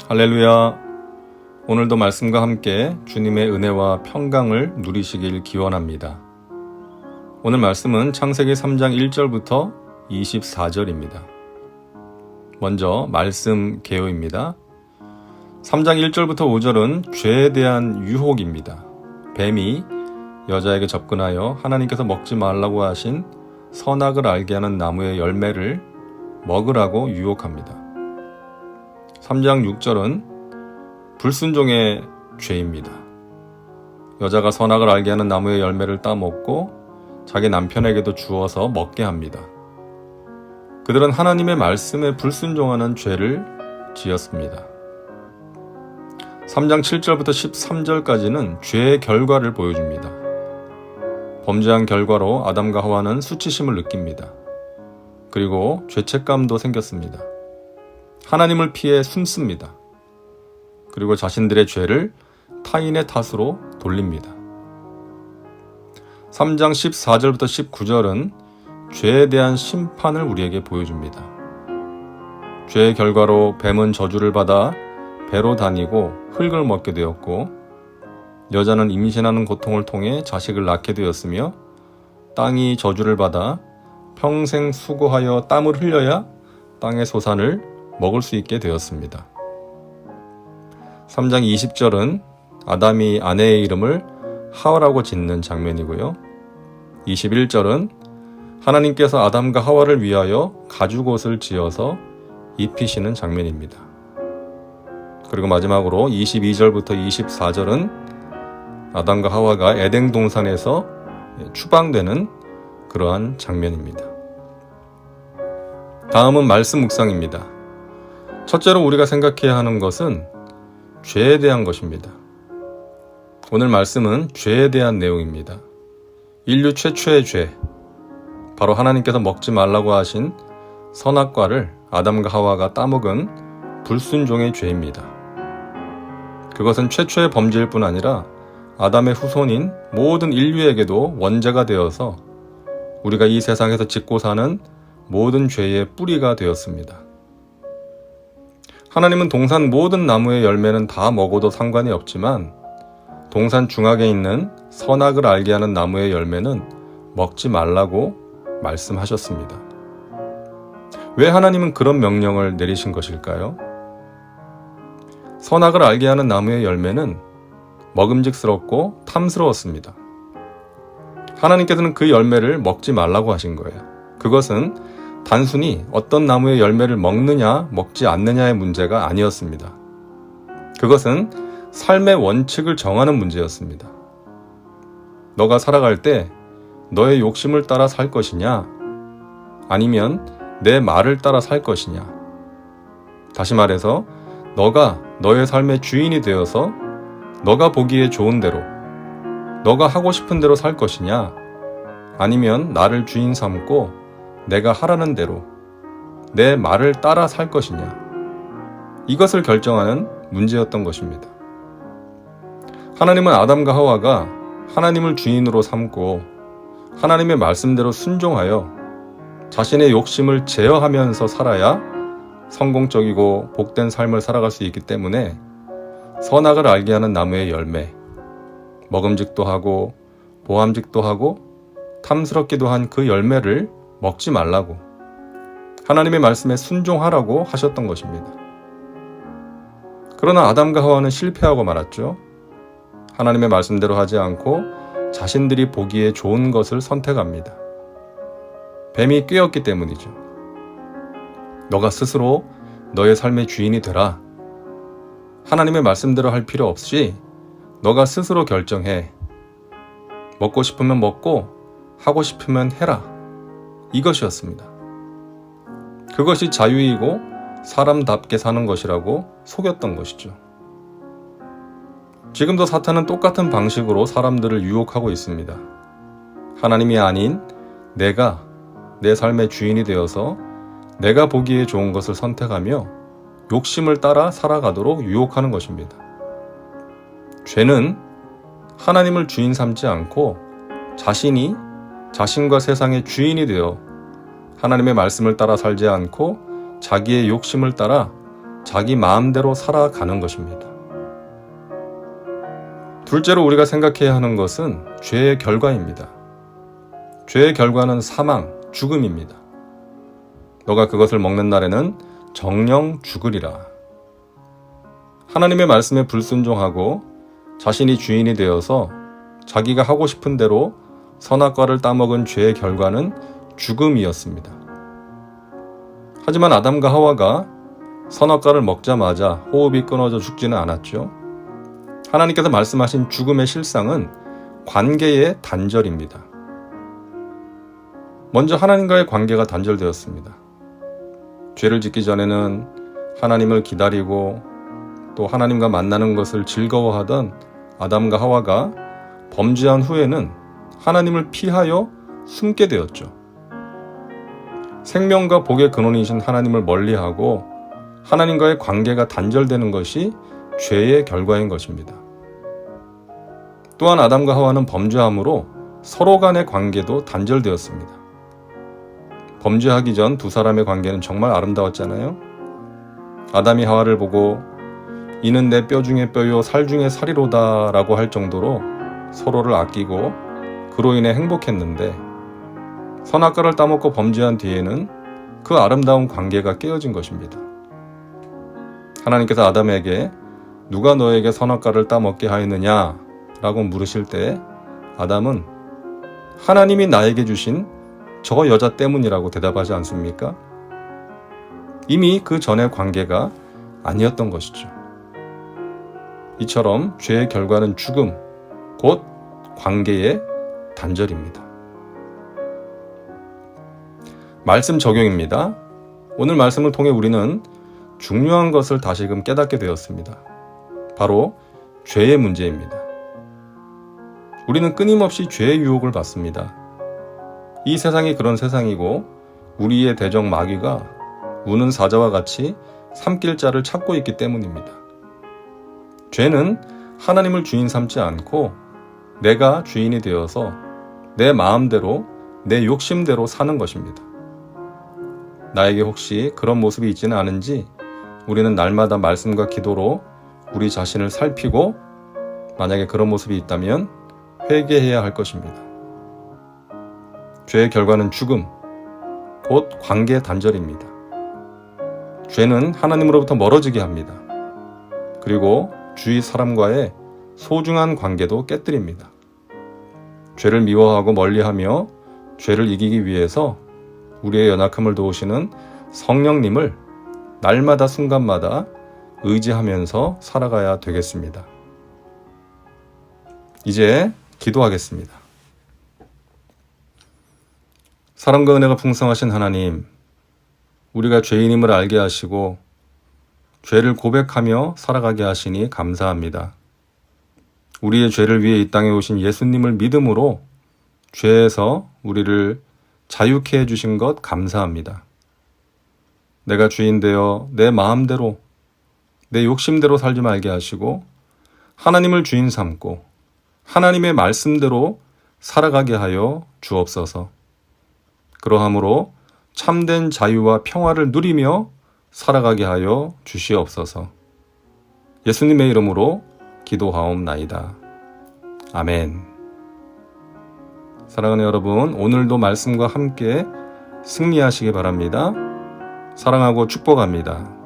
할렐루야. 오늘도 말씀과 함께 주님의 은혜와 평강을 누리시길 기원합니다. 오늘 말씀은 창세기 3장 1절부터 24절입니다. 먼저 말씀 개요입니다. 3장 1절부터 5절은 죄에 대한 유혹입니다. 뱀이 여자에게 접근하여 하나님께서 먹지 말라고 하신 선악을 알게 하는 나무의 열매를 먹으라고 유혹합니다. 3장 6절은 불순종의 죄입니다. 여자가 선악을 알게 하는 나무의 열매를 따먹고 자기 남편에게도 주어서 먹게 합니다. 그들은 하나님의 말씀에 불순종하는 죄를 지었습니다. 3장 7절부터 13절까지는 죄의 결과를 보여줍니다. 범죄한 결과로 아담과 하와는 수치심을 느낍니다. 그리고 죄책감도 생겼습니다. 하나님을 피해 숨습니다. 그리고 자신들의 죄를 타인의 탓으로 돌립니다. 3장 14절부터 19절은 죄에 대한 심판을 우리에게 보여줍니다. 죄의 결과로 뱀은 저주를 받아 배로 다니고 흙을 먹게 되었고, 여자는 임신하는 고통을 통해 자식을 낳게 되었으며, 땅이 저주를 받아 평생 수고하여 땀을 흘려야 땅의 소산을 먹을 수 있게 되었습니다. 3장 20절은 아담이 아내의 이름을 하와라고 짓는 장면이고요. 21절은 하나님께서 아담과 하와를 위하여 가죽옷을 지어서 입히시는 장면입니다. 그리고 마지막으로 22절부터 24절은 아담과 하와가 에덴 동산에서 추방되는 그러한 장면입니다. 다음은 말씀 묵상입니다. 첫째로 우리가 생각해야 하는 것은 죄에 대한 것입니다. 오늘 말씀은 죄에 대한 내용입니다. 인류 최초의 죄, 바로 하나님께서 먹지 말라고 하신 선악과를 아담과 하와가 따먹은 불순종의 죄입니다. 그것은 최초의 범죄일 뿐 아니라 아담의 후손인 모든 인류에게도 원죄가 되어서 우리가 이 세상에서 짓고 사는 모든 죄의 뿌리가 되었습니다. 하나님은 동산 모든 나무의 열매는 다 먹어도 상관이 없지만 동산 중앙에 있는 선악을 알게 하는 나무의 열매는 먹지 말라고 말씀하셨습니다. 왜 하나님은 그런 명령을 내리신 것일까요? 선악을 알게 하는 나무의 열매는 먹음직스럽고 탐스러웠습니다. 하나님께서는 그 열매를 먹지 말라고 하신 거예요. 그것은 단순히 어떤 나무의 열매를 먹느냐 먹지 않느냐의 문제가 아니었습니다. 그것은 삶의 원칙을 정하는 문제였습니다. 너가 살아갈 때 너의 욕심을 따라 살 것이냐, 아니면 내 말을 따라 살 것이냐. 다시 말해서 너가 너의 삶의 주인이 되어서 너가 보기에 좋은 대로, 너가 하고 싶은 대로 살 것이냐, 아니면 나를 주인 삼고 내가 하라는 대로 내 말을 따라 살 것이냐. 이것을 결정하는 문제였던 것입니다. 하나님은 아담과 하와가 하나님을 주인으로 삼고 하나님의 말씀대로 순종하여 자신의 욕심을 제어하면서 살아야 성공적이고 복된 삶을 살아갈 수 있기 때문에 선악을 알게 하는 나무의 열매, 먹음직도 하고 보암직도 하고 탐스럽기도 한 그 열매를 먹지 말라고, 하나님의 말씀에 순종하라고 하셨던 것입니다. 그러나 아담과 하와는 실패하고 말았죠. 하나님의 말씀대로 하지 않고 자신들이 보기에 좋은 것을 선택합니다. 뱀이 꾀었기 때문이죠. 너가 스스로 너의 삶의 주인이 되라. 하나님의 말씀대로 할 필요 없이 너가 스스로 결정해. 먹고 싶으면 먹고 하고 싶으면 해라. 이것이었습니다. 그것이 자유이고 사람답게 사는 것이라고 속였던 것이죠. 지금도 사탄은 똑같은 방식으로 사람들을 유혹하고 있습니다. 하나님이 아닌 내가 내 삶의 주인이 되어서 내가 보기에 좋은 것을 선택하며 욕심을 따라 살아가도록 유혹하는 것입니다. 죄는 하나님을 주인 삼지 않고 자신이 자신과 세상의 주인이 되어 하나님의 말씀을 따라 살지 않고 자기의 욕심을 따라 자기 마음대로 살아가는 것입니다. 둘째로 우리가 생각해야 하는 것은 죄의 결과입니다. 죄의 결과는 사망, 죽음입니다. 너가 그것을 먹는 날에는 정령 죽으리라. 하나님의 말씀에 불순종하고 자신이 주인이 되어서 자기가 하고 싶은 대로 선악과를 따먹은 죄의 결과는 죽음이었습니다. 하지만 아담과 하와가 선악과를 먹자마자 호흡이 끊어져 죽지는 않았죠. 하나님께서 말씀하신 죽음의 실상은 관계의 단절입니다. 먼저 하나님과의 관계가 단절되었습니다. 죄를 짓기 전에는 하나님을 기다리고 또 하나님과 만나는 것을 즐거워하던 아담과 하와가 범죄한 후에는 하나님을 피하여 숨게 되었죠. 생명과 복의 근원이신 하나님을 멀리하고 하나님과의 관계가 단절되는 것이 죄의 결과인 것입니다. 또한 아담과 하와는 범죄함으로 서로 간의 관계도 단절되었습니다. 범죄하기 전 두 사람의 관계는 정말 아름다웠잖아요. 아담이 하와를 보고 이는 내 뼈 중에 뼈요 살 중에 살이로다 라고 할 정도로 서로를 아끼고 그로 인해 행복했는데 선악과를 따먹고 범죄한 뒤에는 그 아름다운 관계가 깨어진 것입니다. 하나님께서 아담에게 누가 너에게 선악과를 따먹게 하였느냐 라고 물으실 때 아담은 하나님이 나에게 주신 저 여자 때문이라고 대답하지 않습니까? 이미 그 전의 관계가 아니었던 것이죠. 이처럼 죄의 결과는 죽음, 곧 관계의 단절입니다. 말씀 적용입니다. 오늘 말씀을 통해 우리는 중요한 것을 다시금 깨닫게 되었습니다. 바로 죄의 문제입니다. 우리는 끊임없이 죄의 유혹을 받습니다. 이 세상이 그런 세상이고 우리의 대적 마귀가 우는 사자와 같이 삼킬 자를 찾고 있기 때문입니다. 죄는 하나님을 주인 삼지 않고 내가 주인이 되어서 내 마음대로 내 욕심대로 사는 것입니다. 나에게 혹시 그런 모습이 있지는 않은지 우리는 날마다 말씀과 기도로 우리 자신을 살피고 만약에 그런 모습이 있다면 회개해야 할 것입니다. 죄의 결과는 죽음, 곧 관계 단절입니다. 죄는 하나님으로부터 멀어지게 합니다. 그리고 주위 사람과의 소중한 관계도 깨뜨립니다. 죄를 미워하고 멀리하며 죄를 이기기 위해서 우리의 연약함을 도우시는 성령님을 날마다 순간마다 의지하면서 살아가야 되겠습니다. 이제 기도하겠습니다. 사랑과 은혜가 풍성하신 하나님, 우리가 죄인임을 알게 하시고 죄를 고백하며 살아가게 하시니 감사합니다. 우리의 죄를 위해 이 땅에 오신 예수님을 믿음으로 죄에서 우리를 자유케 해주신 것 감사합니다. 내가 주인 되어 내 마음대로 내 욕심대로 살지 말게 하시고 하나님을 주인 삼고 하나님의 말씀대로 살아가게 하여 주옵소서. 그러함으로 참된 자유와 평화를 누리며 살아가게 하여 주시옵소서. 예수님의 이름으로 기도하옵나이다. 아멘. 사랑하는 여러분, 오늘도 말씀과 함께 승리하시기 바랍니다. 사랑하고 축복합니다.